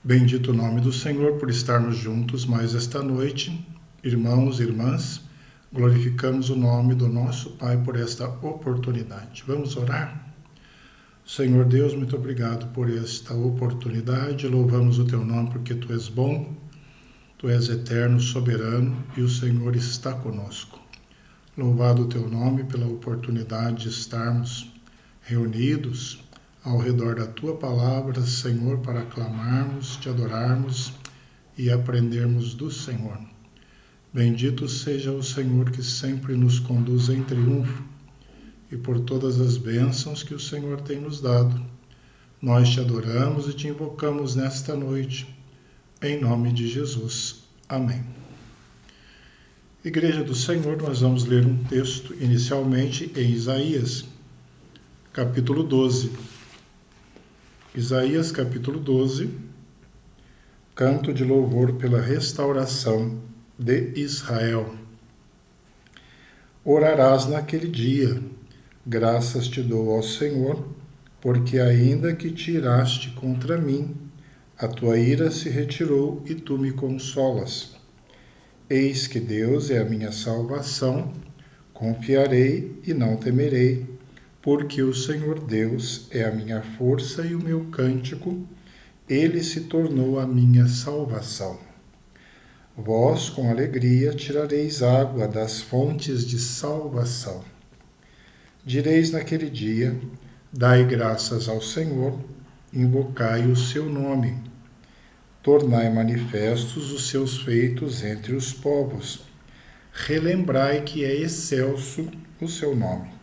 Bendito o nome do Senhor por estarmos juntos mais esta noite. Irmãos e irmãs, glorificamos o nome do nosso Pai por esta oportunidade. Vamos orar? Senhor Deus, muito obrigado por esta oportunidade. Louvamos o teu nome porque tu és bom, tu és eterno, soberano e o Senhor está conosco. Louvado o teu nome pela oportunidade de estarmos reunidos ao redor da tua palavra, Senhor, para aclamarmos, te adorarmos e aprendermos do Senhor. Bendito seja o Senhor que sempre nos conduz em triunfo e por todas as bênçãos que o Senhor tem nos dado. Nós te adoramos e te invocamos nesta noite, em nome de Jesus. Amém. Igreja do Senhor, nós vamos ler um texto inicialmente em Isaías, capítulo 12. Isaías, capítulo 12, canto de louvor pela restauração de Israel. Orarás naquele dia, graças te dou ao Senhor, porque ainda que te iraste contra mim, a tua ira se retirou e tu me consolas. Eis que Deus é a minha salvação, confiarei e não temerei, porque o Senhor Deus é a minha força e o meu cântico, ele se tornou a minha salvação. Vós, com alegria, tirareis água das fontes de salvação. Direis naquele dia, dai graças ao Senhor, invocai o seu nome. Tornai manifestos os seus feitos entre os povos. Relembrai que é excelso o seu nome.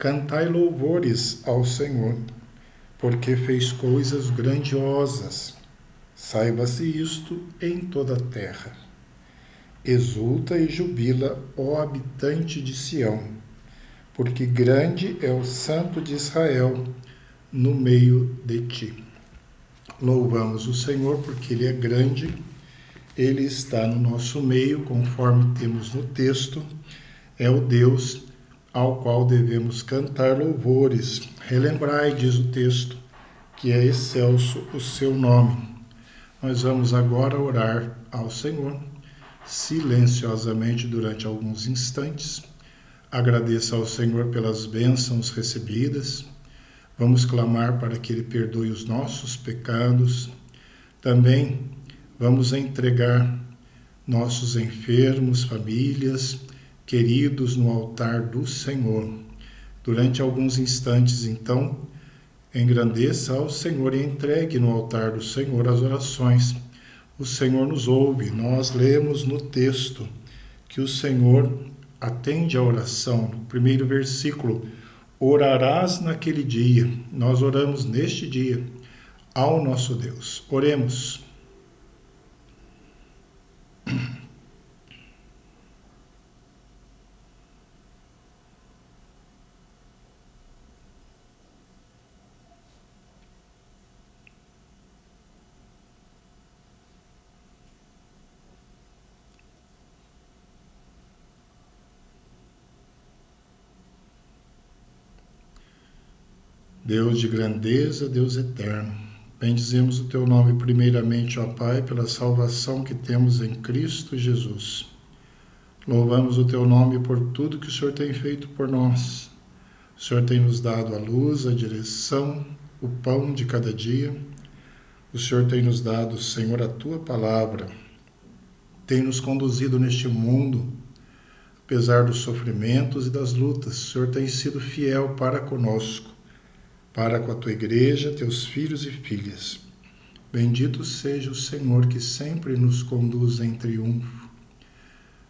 Cantai louvores ao Senhor, porque fez coisas grandiosas. Saiba-se isto em toda a terra. Exulta e jubila, ó habitante de Sião, porque grande é o Santo de Israel no meio de ti. Louvamos o Senhor porque Ele é grande, Ele está no nosso meio, conforme temos no texto, é o Deus ao qual devemos cantar louvores. Relembrai, diz o texto, que é excelso o seu nome. Nós vamos agora orar ao Senhor, silenciosamente durante alguns instantes. Agradeça ao Senhor pelas bênçãos recebidas. Vamos clamar para que Ele perdoe os nossos pecados. Também vamos entregar nossos enfermos, famílias, queridos no altar do Senhor. Durante alguns instantes, então, engrandeça ao Senhor e entregue no altar do Senhor as orações. O Senhor nos ouve. Nós lemos no texto que o Senhor atende a oração. No primeiro versículo, orarás naquele dia. Nós oramos neste dia ao nosso Deus. Oremos. Deus de grandeza, Deus eterno, bendizemos o teu nome primeiramente, ó Pai, pela salvação que temos em Cristo Jesus. Louvamos o teu nome por tudo que o Senhor tem feito por nós. O Senhor tem nos dado a luz, a direção, o pão de cada dia. O Senhor tem nos dado, Senhor, a tua palavra. Tem nos conduzido neste mundo, apesar dos sofrimentos e das lutas. O Senhor tem sido fiel para conosco, para com a tua igreja, teus filhos e filhas. Bendito seja o Senhor que sempre nos conduz em triunfo.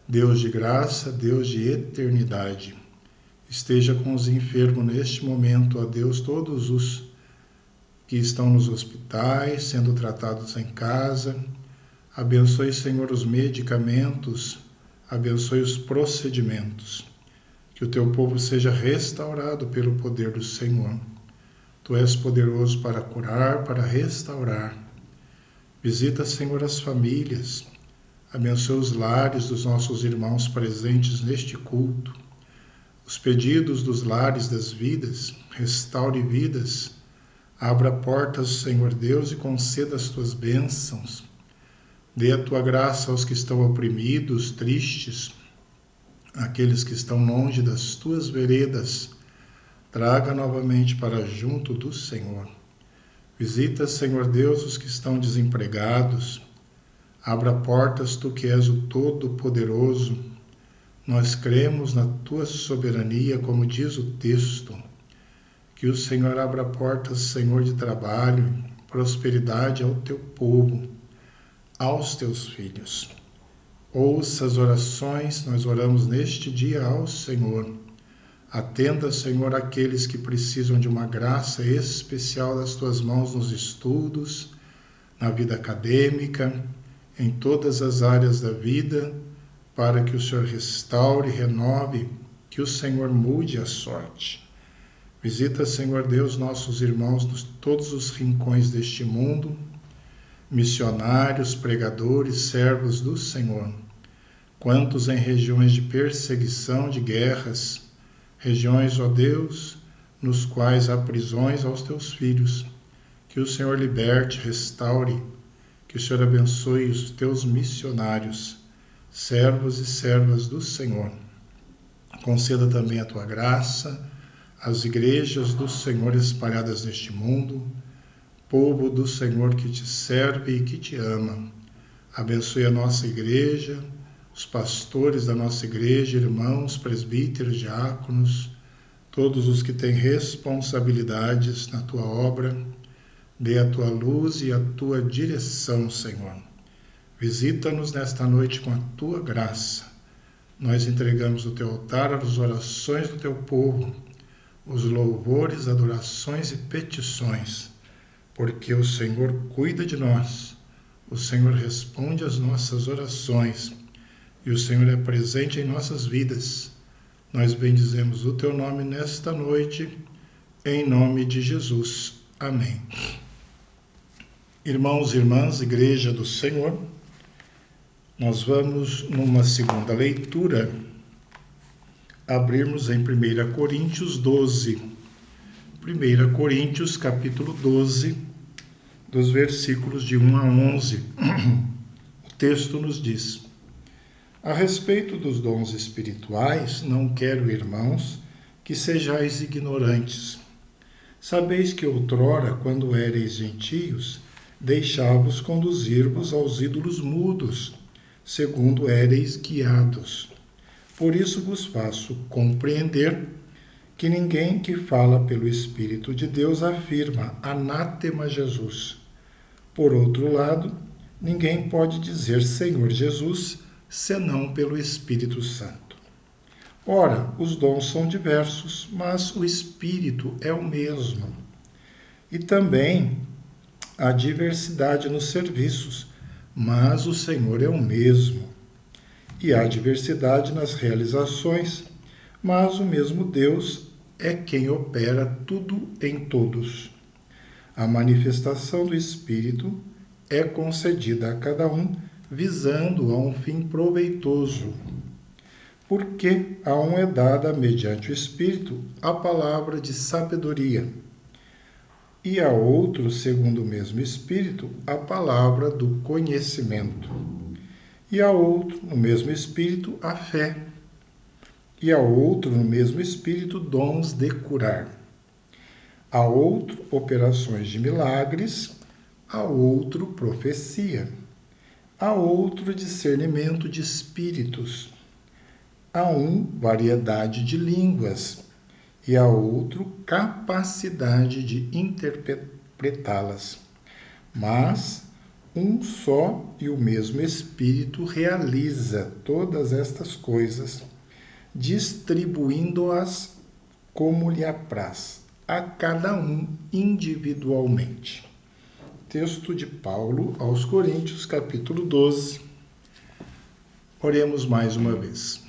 Deus de graça, Deus de eternidade, esteja com os enfermos neste momento, ó Deus, todos os que estão nos hospitais, sendo tratados em casa. Abençoe, Senhor, os medicamentos, abençoe os procedimentos. Que o teu povo seja restaurado pelo poder do Senhor. Tu és poderoso para curar, para restaurar. Visita, Senhor, as famílias. Abençoa os lares dos nossos irmãos presentes neste culto. Os pedidos dos lares das vidas. Restaure vidas. Abra portas, Senhor Deus, e conceda as tuas bênçãos. Dê a tua graça aos que estão oprimidos, tristes, aqueles que estão longe das tuas veredas. Traga novamente para junto do Senhor. Visita, Senhor Deus, os que estão desempregados. Abra portas, tu que és o Todo-Poderoso. Nós cremos na tua soberania, como diz o texto. Que o Senhor abra portas, Senhor, de trabalho, prosperidade ao teu povo, aos teus filhos. Ouça as orações, nós oramos neste dia ao Senhor. Atenda, Senhor, aqueles que precisam de uma graça especial das tuas mãos nos estudos, na vida acadêmica, em todas as áreas da vida, para que o Senhor restaure, renove, que o Senhor mude a sorte. Visita, Senhor Deus, nossos irmãos de todos os rincões deste mundo, missionários, pregadores, servos do Senhor. Quantos em regiões de perseguição, de guerras, regiões, ó Deus, nos quais há prisões aos teus filhos. Que o Senhor liberte, restaure, que o Senhor abençoe os teus missionários, servos e servas do Senhor. Conceda também a tua graça às igrejas do Senhor espalhadas neste mundo, povo do Senhor que te serve e que te ama. Abençoe a nossa igreja, os pastores da nossa igreja, irmãos, presbíteros, diáconos, todos os que têm responsabilidades na tua obra. Dê a tua luz e a tua direção, Senhor. Visita-nos nesta noite com a tua graça. Nós entregamos o teu altar as orações do teu povo, os louvores, adorações e petições, porque o Senhor cuida de nós, o Senhor responde às nossas orações e o Senhor é presente em nossas vidas. Nós bendizemos o teu nome nesta noite, em nome de Jesus. Amém. Irmãos e irmãs, Igreja do Senhor, nós vamos numa segunda leitura abrirmos em 1 Coríntios 12. 1 Coríntios, capítulo 12, dos versículos de 1 a 11. O texto nos diz: a respeito dos dons espirituais, não quero, irmãos, que sejais ignorantes. Sabeis que outrora, quando éreis gentios, deixai-vos conduzir-vos aos ídolos mudos, segundo éreis guiados. Por isso vos faço compreender que ninguém que fala pelo Espírito de Deus afirma anátema Jesus. Por outro lado, ninguém pode dizer Senhor Jesus, senão pelo Espírito Santo. Ora, os dons são diversos, mas o Espírito é o mesmo. E também há diversidade nos serviços, mas o Senhor é o mesmo. E há diversidade nas realizações, mas o mesmo Deus é quem opera tudo em todos. A manifestação do Espírito é concedida a cada um, visando a um fim proveitoso. Porque a um é dada, mediante o Espírito, a palavra de sabedoria, e a outro, segundo o mesmo Espírito, a palavra do conhecimento, e a outro, no mesmo Espírito, a fé, e a outro, no mesmo Espírito, dons de curar, a outro, operações de milagres, a outro, profecia, a outro, discernimento de espíritos, a um, variedade de línguas, e a outro, capacidade de interpretá-las. Mas um só e o mesmo Espírito realiza todas estas coisas, distribuindo-as como lhe apraz, a cada um individualmente. Texto de Paulo aos Coríntios, capítulo 12. Oremos mais uma vez.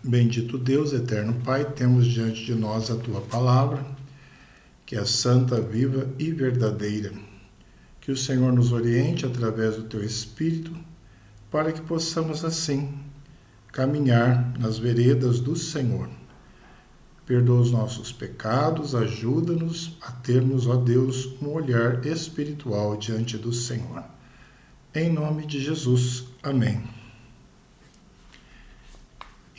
Bendito Deus, eterno Pai, temos diante de nós a Tua palavra, que é santa, viva e verdadeira. Que o Senhor nos oriente através do Teu Espírito, para que possamos assim caminhar nas veredas do Senhor. perdoa os nossos pecados, ajuda-nos a termos, ó Deus, um olhar espiritual diante do Senhor. Em nome de Jesus. Amém.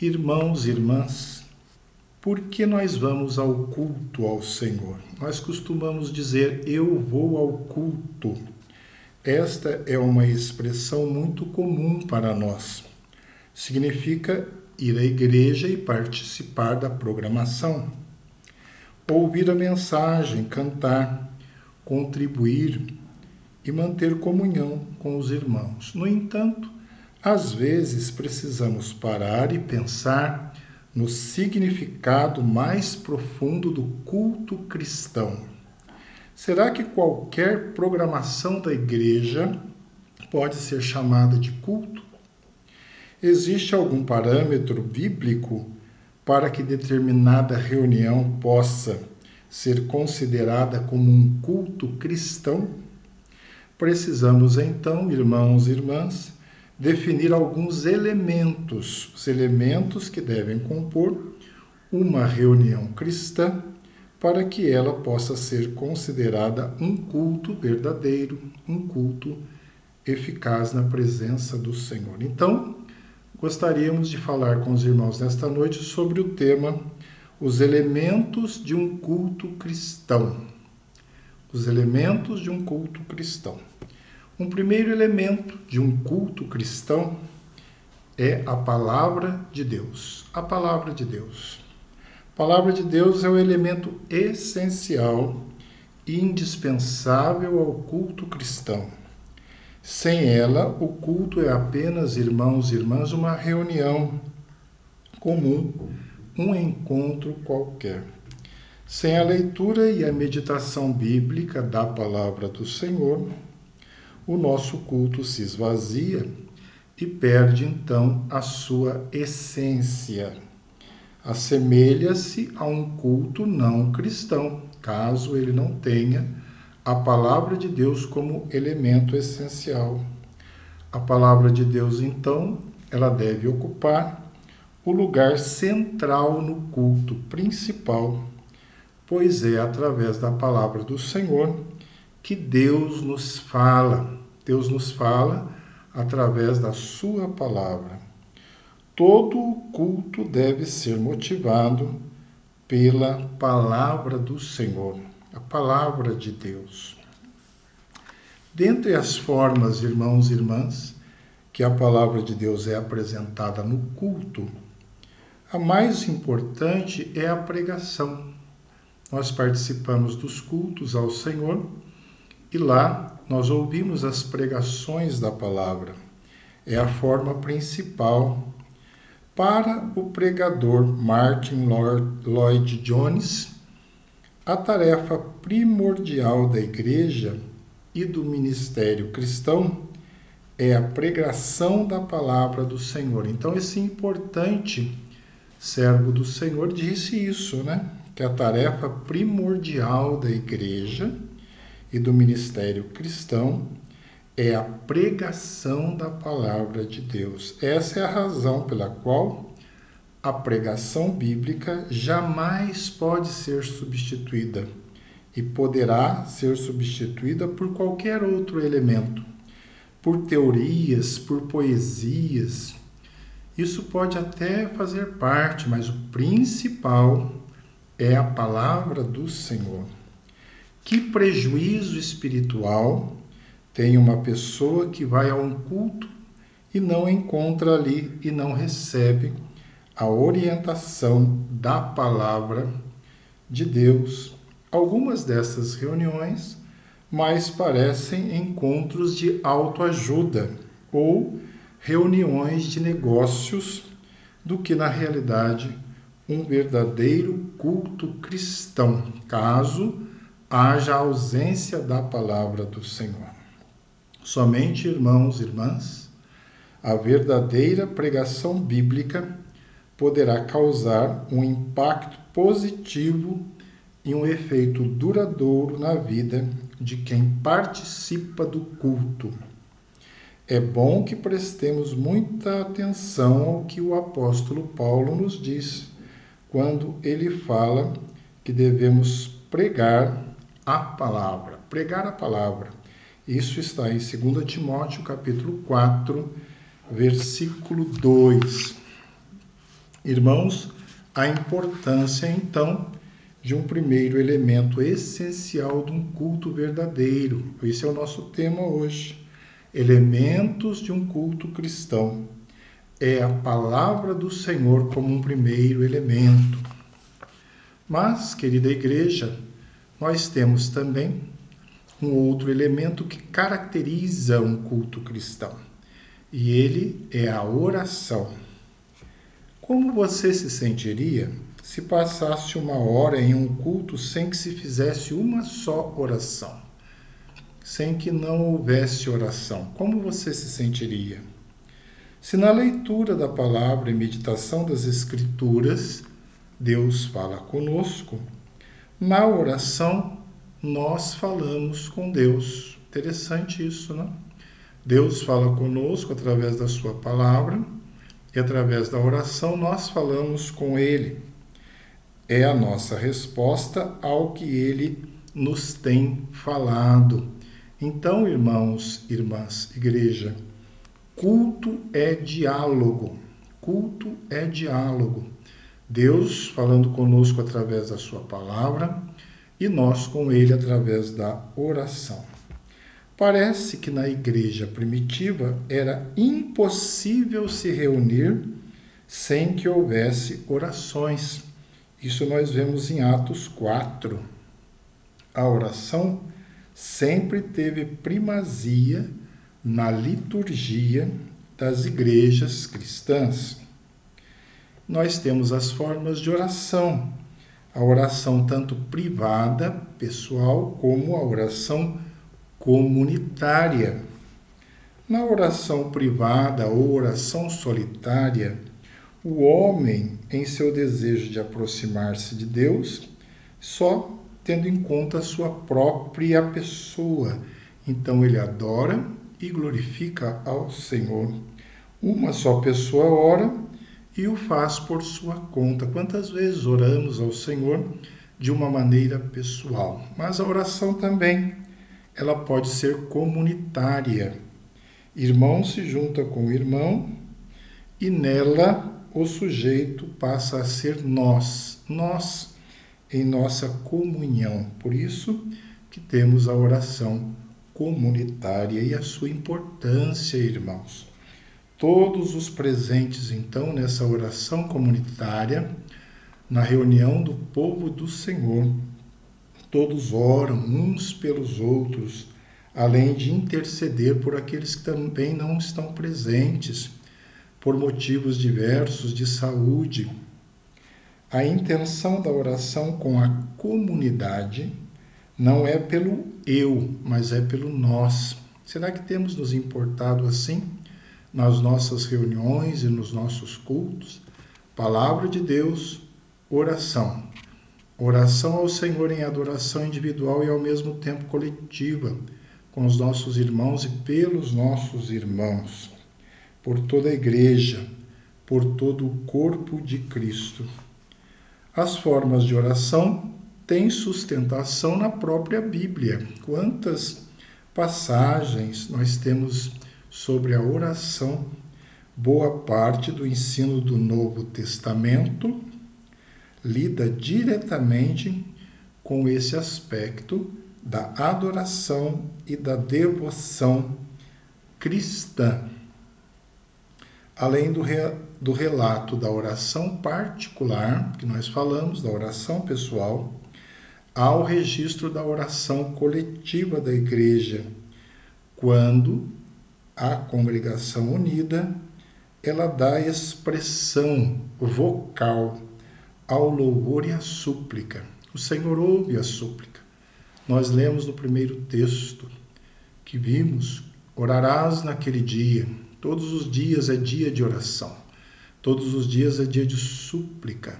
Irmãos e irmãs, por que nós vamos ao culto ao Senhor? Nós costumamos dizer, eu vou ao culto. Esta é uma expressão muito comum para nós. Significa ir à igreja e participar da programação, ouvir a mensagem, cantar, contribuir e manter comunhão com os irmãos. No entanto, às vezes precisamos parar e pensar no significado mais profundo do culto cristão. Será que qualquer programação da igreja pode ser chamada de culto? Existe algum parâmetro bíblico para que determinada reunião possa ser considerada como um culto cristão? Precisamos então, irmãos e irmãs, definir alguns elementos, os elementos que devem compor uma reunião cristã para que ela possa ser considerada um culto verdadeiro, um culto eficaz na presença do Senhor. Então, gostaríamos de falar com os irmãos nesta noite sobre o tema os elementos de um culto cristão. Os elementos de um culto cristão. Um primeiro elemento de um culto cristão é a palavra de Deus. A palavra de Deus. A palavra de Deus é o elemento essencial e indispensável ao culto cristão. Sem ela, o culto é apenas, irmãos e irmãs, uma reunião comum, um encontro qualquer. Sem a leitura e a meditação bíblica da palavra do Senhor, o nosso culto se esvazia e perde, então, a sua essência. Assemelha-se a um culto não cristão, caso ele não tenha a palavra de Deus como elemento essencial. A palavra de Deus, então, ela deve ocupar o lugar central no culto principal, pois é através da palavra do Senhor que Deus nos fala. Deus nos fala através da sua palavra. Todo o culto deve ser motivado pela palavra do Senhor. A palavra de Deus. Dentre as formas, irmãos e irmãs, que a palavra de Deus é apresentada no culto, a mais importante é a pregação. Nós participamos dos cultos ao Senhor e lá nós ouvimos as pregações da palavra. É a forma principal. Para o pregador Martin Lloyd Jones, a tarefa primordial da igreja e do ministério cristão é a pregação da palavra do Senhor. Então, esse importante servo do Senhor disse isso, né? Que a tarefa primordial da igreja e do ministério cristão é a pregação da palavra de Deus. Essa é a razão pela qual a pregação bíblica jamais pode ser substituída e poderá ser substituída por qualquer outro elemento, por teorias, por poesias. Isso pode até fazer parte, mas o principal é a palavra do Senhor. Que prejuízo espiritual tem uma pessoa que vai a um culto e não encontra ali e não recebe a orientação da palavra de Deus. Algumas dessas reuniões mais parecem encontros de autoajuda ou reuniões de negócios do que, na realidade, um verdadeiro culto cristão, caso haja ausência da palavra do Senhor. Somente, irmãos e irmãs, a verdadeira pregação bíblica poderá causar um impacto positivo e um efeito duradouro na vida de quem participa do culto. É bom que prestemos muita atenção ao que o apóstolo Paulo nos diz quando ele fala que devemos pregar a palavra. Pregar a palavra. Isso está em 2 Timóteo, capítulo 4, versículo 2. Irmãos, a importância, então, de um primeiro elemento essencial de um culto verdadeiro. Esse é o nosso tema hoje. Elementos de um culto cristão. É a palavra do Senhor como um primeiro elemento. Mas, querida igreja, nós temos também um outro elemento que caracteriza um culto cristão. E ele é a oração. Como você se sentiria se passasse uma hora em um culto sem que se fizesse uma só oração? Sem que não houvesse oração, como você se sentiria? Se na leitura da palavra e meditação das Escrituras, Deus fala conosco, na oração nós falamos com Deus. Interessante isso, não? Deus fala conosco através da sua palavra e através da oração nós falamos com Ele. É a nossa resposta ao que Ele nos tem falado. Então, irmãos, irmãs, igreja, culto é diálogo. Culto é diálogo. Deus falando conosco através da sua palavra e nós com Ele através da oração. Parece que na igreja primitiva era impossível se reunir sem que houvesse orações. Isso nós vemos em Atos 4. A oração sempre teve primazia na liturgia das igrejas cristãs. Nós temos as formas de oração. A oração tanto privada, pessoal, como a oração comunitária. Na oração privada ou oração solitária, o homem, em seu desejo de aproximar-se de Deus, só tendo em conta a sua própria pessoa. Então ele adora e glorifica ao Senhor. Uma só pessoa ora e o faz por sua conta. Quantas vezes oramos ao Senhor de uma maneira pessoal? Mas a oração também, ela pode ser comunitária. Irmão se junta com irmão e nela o sujeito passa a ser nós em nossa comunhão. Por isso que temos a oração comunitária e a sua importância, irmãos. Todos os presentes, então, nessa oração comunitária, na reunião do povo do Senhor, todos oram uns pelos outros, além de interceder por aqueles que também não estão presentes, por motivos diversos de saúde. A intenção da oração com a comunidade não é pelo eu, mas é pelo nós. Será que temos nos importado assim nas nossas reuniões e nos nossos cultos? Palavra de Deus, oração. Oração ao Senhor em adoração individual e ao mesmo tempo coletiva, com os nossos irmãos e pelos nossos irmãos, por toda a igreja, por todo o corpo de Cristo. As formas de oração têm sustentação na própria Bíblia. Quantas passagens nós temos sobre a oração? Boa parte do ensino do Novo Testamento lida diretamente com esse aspecto da adoração e da devoção cristã. Além do relato da oração particular, que nós falamos, da oração pessoal, há o registro da oração coletiva da igreja, quando a congregação unida, ela dá expressão vocal ao louvor e à súplica. O Senhor ouve a súplica. Nós lemos no primeiro texto que vimos, orarás naquele dia. Todos os dias é dia de oração. Todos os dias é dia de súplica,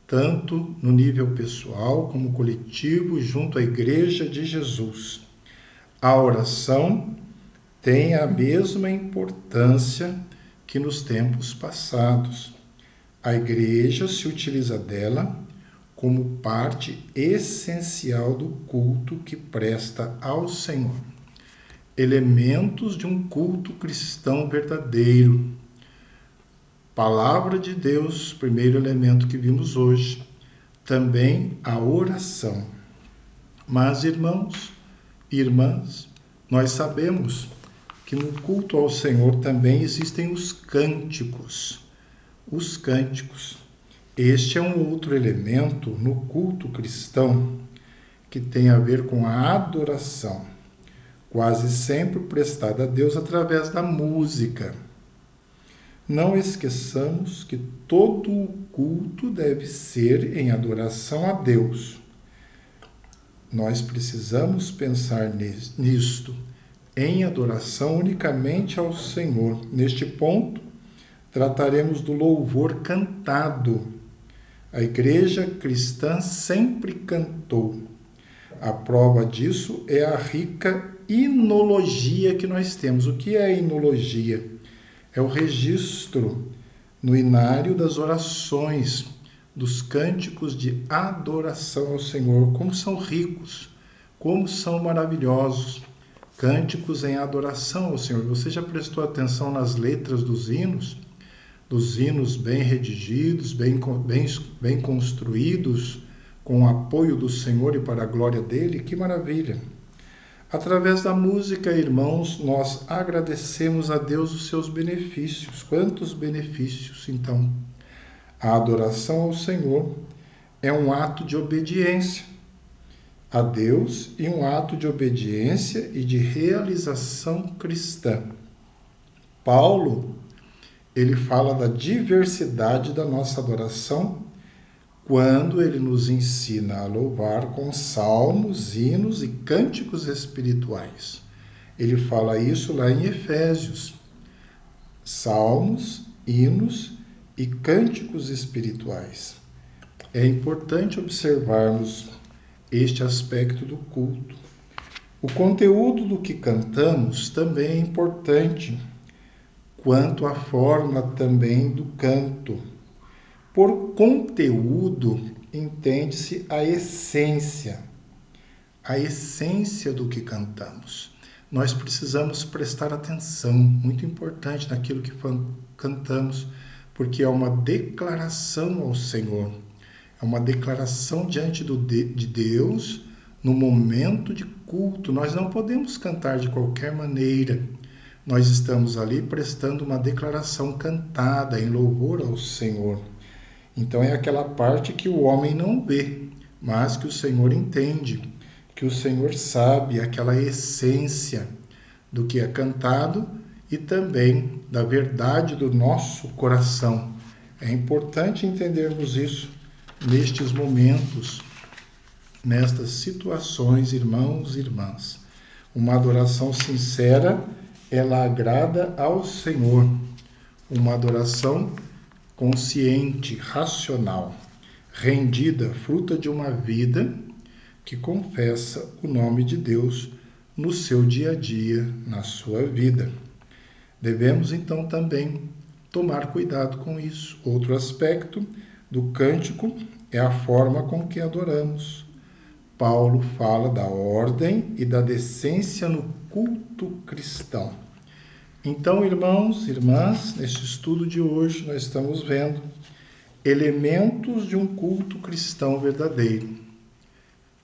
tanto no nível pessoal como coletivo, junto à Igreja de Jesus. A oração tem a mesma importância que nos tempos passados. A igreja se utiliza dela como parte essencial do culto que presta ao Senhor. Elementos de um culto cristão verdadeiro. Palavra de Deus, primeiro elemento que vimos hoje. Também a oração. Mas, irmãos e irmãs, nós sabemos que no culto ao Senhor também existem os cânticos. Os cânticos. Este é um outro elemento no culto cristão que tem a ver com a adoração, quase sempre prestada a Deus através da música. Não esqueçamos que todo o culto deve ser em adoração a Deus. Nós precisamos pensar nisto, em adoração unicamente ao Senhor. Neste ponto, trataremos do louvor cantado. A igreja cristã sempre cantou. A prova disso é a rica hinologia que nós temos. O que é a hinologia? É o registro no inário das orações, dos cânticos de adoração ao Senhor. Como são ricos, como são maravilhosos. Cânticos em adoração ao Senhor. Você já prestou atenção nas letras dos hinos? Dos hinos bem redigidos, bem construídos, com o apoio do Senhor e para a glória dele? Que maravilha! Através da música, irmãos, nós agradecemos a Deus os seus benefícios. Quantos benefícios, então? A adoração ao Senhor é um ato de obediência a Deus e um ato de obediência e de realização cristã. Paulo, ele fala da diversidade da nossa adoração quando ele nos ensina a louvar com salmos, hinos e cânticos espirituais. Ele fala isso lá em Efésios. Salmos, hinos e cânticos espirituais. É importante observarmos este aspecto do culto. O conteúdo do que cantamos também é importante, quanto a forma também do canto. Por conteúdo, entende-se a essência do que cantamos. Nós precisamos prestar atenção, muito importante, naquilo que cantamos, porque é uma declaração ao Senhor, é uma declaração diante de Deus no momento de culto. Nós não podemos cantar de qualquer maneira. Nós estamos ali prestando uma declaração cantada em louvor ao Senhor. Então é aquela parte que o homem não vê, mas que o Senhor entende, que o Senhor sabe, aquela essência do que é cantado e também da verdade do nosso coração. É importante entendermos isso nestes momentos, nestas situações, irmãos e irmãs. Uma adoração sincera, ela agrada ao Senhor. Uma adoração consciente, racional, rendida, fruta de uma vida que confessa o nome de Deus no seu dia a dia, na sua vida. Devemos então também tomar cuidado com isso. Outro aspecto do cântico é a forma com que adoramos. Paulo fala da ordem e da decência no culto cristão. Então, irmãos e irmãs, neste estudo de hoje nós estamos vendo elementos de um culto cristão verdadeiro.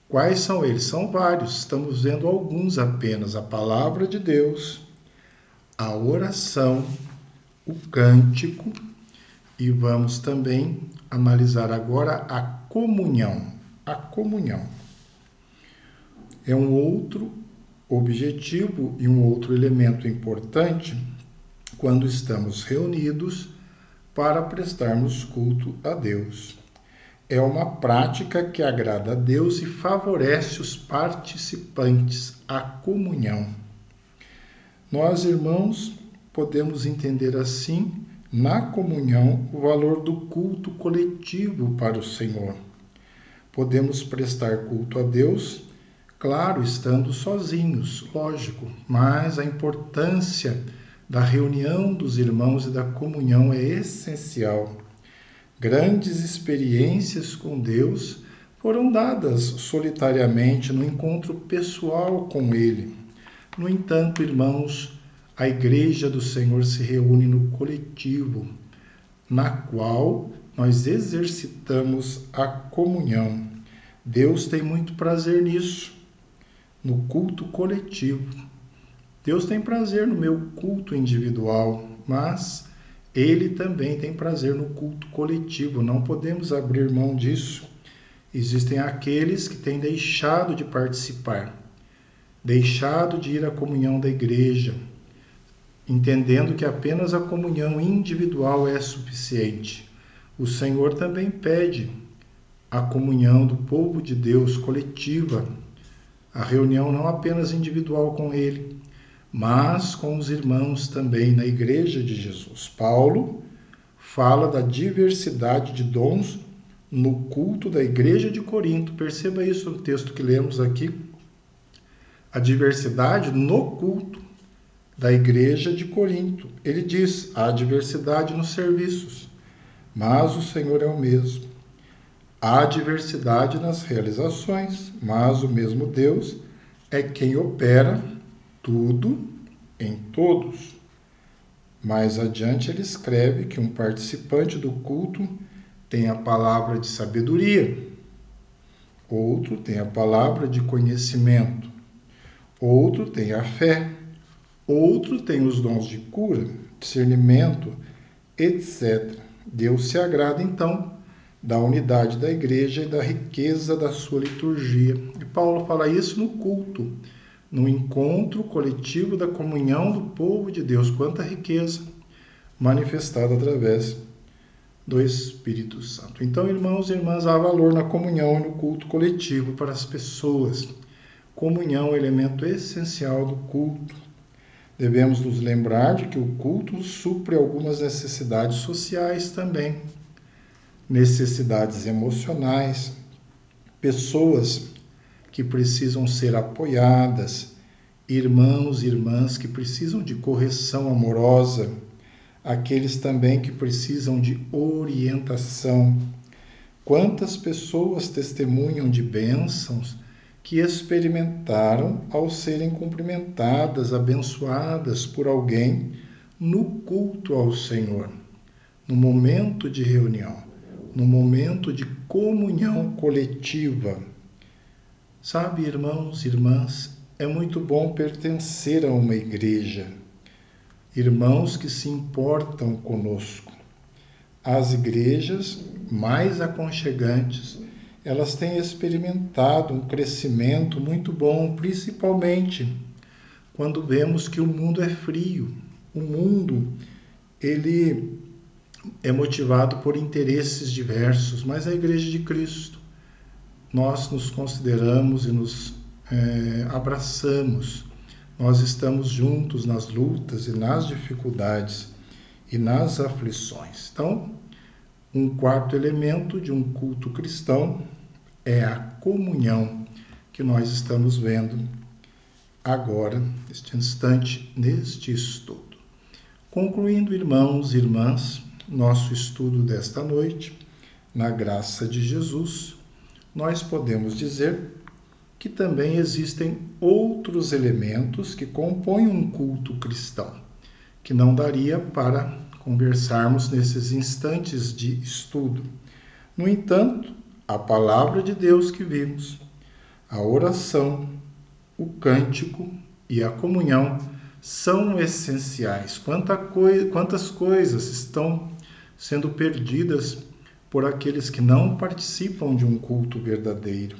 Quais são eles? São vários, estamos vendo alguns apenas: a palavra de Deus, a oração, o cântico, e vamos também analisar agora a comunhão. A comunhão é um outro objetivo e um outro elemento importante quando estamos reunidos para prestarmos culto a Deus. É uma prática que agrada a Deus e favorece os participantes, a comunhão. Nós, irmãos, podemos entender assim, na comunhão, o valor do culto coletivo para o Senhor. Podemos prestar culto a Deus, claro, estando sozinhos, lógico, mas a importância da reunião dos irmãos e da comunhão é essencial. Grandes experiências com Deus foram dadas solitariamente no encontro pessoal com Ele. No entanto, irmãos, a Igreja do Senhor se reúne no coletivo, na qual nós exercitamos a comunhão. Deus tem muito prazer nisso, no culto coletivo. Deus tem prazer no meu culto individual, mas Ele também tem prazer no culto coletivo. Não podemos abrir mão disso. Existem aqueles que têm deixado de participar, deixado de ir à comunhão da igreja, entendendo que apenas a comunhão individual é suficiente. O Senhor também pede a comunhão do povo de Deus coletiva, a reunião não apenas individual com Ele, mas com os irmãos também na Igreja de Jesus. Paulo fala da diversidade de dons no culto da Igreja de Corinto. Perceba isso no texto que lemos aqui. A diversidade no culto da Igreja de Corinto. Ele diz, há diversidade nos serviços, mas o Senhor é o mesmo. Há diversidade nas realizações, mas o mesmo Deus é quem opera tudo em todos. Mais adiante ele escreve que um participante do culto tem a palavra de sabedoria, outro tem a palavra de conhecimento, outro tem a fé, outro tem os dons de cura, discernimento, etc. Deus se agrada então da unidade da igreja e da riqueza da sua liturgia. E Paulo fala isso no culto, no encontro coletivo da comunhão do povo de Deus. Quanta riqueza manifestada através do Espírito Santo. Então, irmãos e irmãs, há valor na comunhão e no culto coletivo para as pessoas. Comunhão é um elemento essencial do culto. Devemos nos lembrar de que o culto supre algumas necessidades sociais também, necessidades emocionais, pessoas que precisam ser apoiadas, irmãos e irmãs que precisam de correção amorosa, aqueles também que precisam de orientação. Quantas pessoas testemunham de bênçãos que experimentaram ao serem cumprimentadas, abençoadas por alguém no culto ao Senhor, no momento de reunião, no momento de comunhão coletiva. Sabe, irmãos e irmãs, é muito bom pertencer a uma igreja, irmãos que se importam conosco. As igrejas mais aconchegantes, elas têm experimentado um crescimento muito bom, principalmente quando vemos que o mundo é frio. O mundo, ele é motivado por interesses diversos, mas a Igreja de Cristo, nós nos consideramos e nos abraçamos. Nós estamos juntos nas lutas e nas dificuldades e nas aflições. Então, um quarto elemento de um culto cristão é a comunhão que nós estamos vendo agora, neste instante, neste estudo. Concluindo, irmãos e irmãs, nosso estudo desta noite, na graça de Jesus, nós podemos dizer que também existem outros elementos que compõem um culto cristão, que não daria para conversarmos nesses instantes de estudo. No entanto, a palavra de Deus que vimos, a oração, o cântico e a comunhão são essenciais. Quantas coisas estão sendo perdidas por aqueles que não participam de um culto verdadeiro.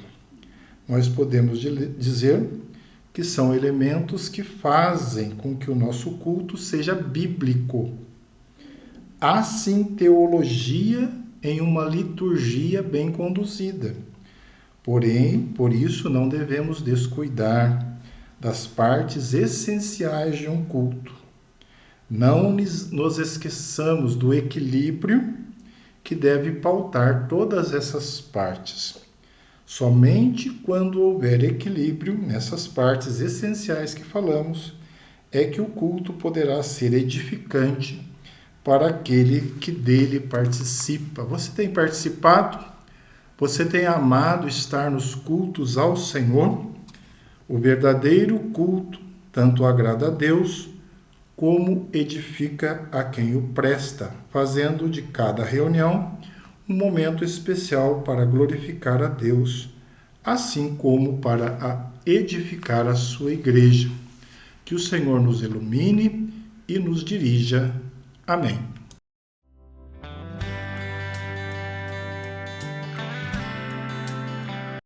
Nós podemos dizer que são elementos que fazem com que o nosso culto seja bíblico. Há sim teologia em uma liturgia bem conduzida. Porém, por isso não devemos descuidar das partes essenciais de um culto. Não nos esqueçamos do equilíbrio que deve pautar todas essas partes. Somente quando houver equilíbrio nessas partes essenciais que falamos, é que o culto poderá ser edificante para aquele que dele participa. Você tem participado? Você tem amado estar nos cultos ao Senhor? O verdadeiro culto tanto agrada a Deus, como edifica a quem o presta, fazendo de cada reunião um momento especial para glorificar a Deus, assim como para edificar a sua igreja. Que o Senhor nos ilumine e nos dirija. Amém.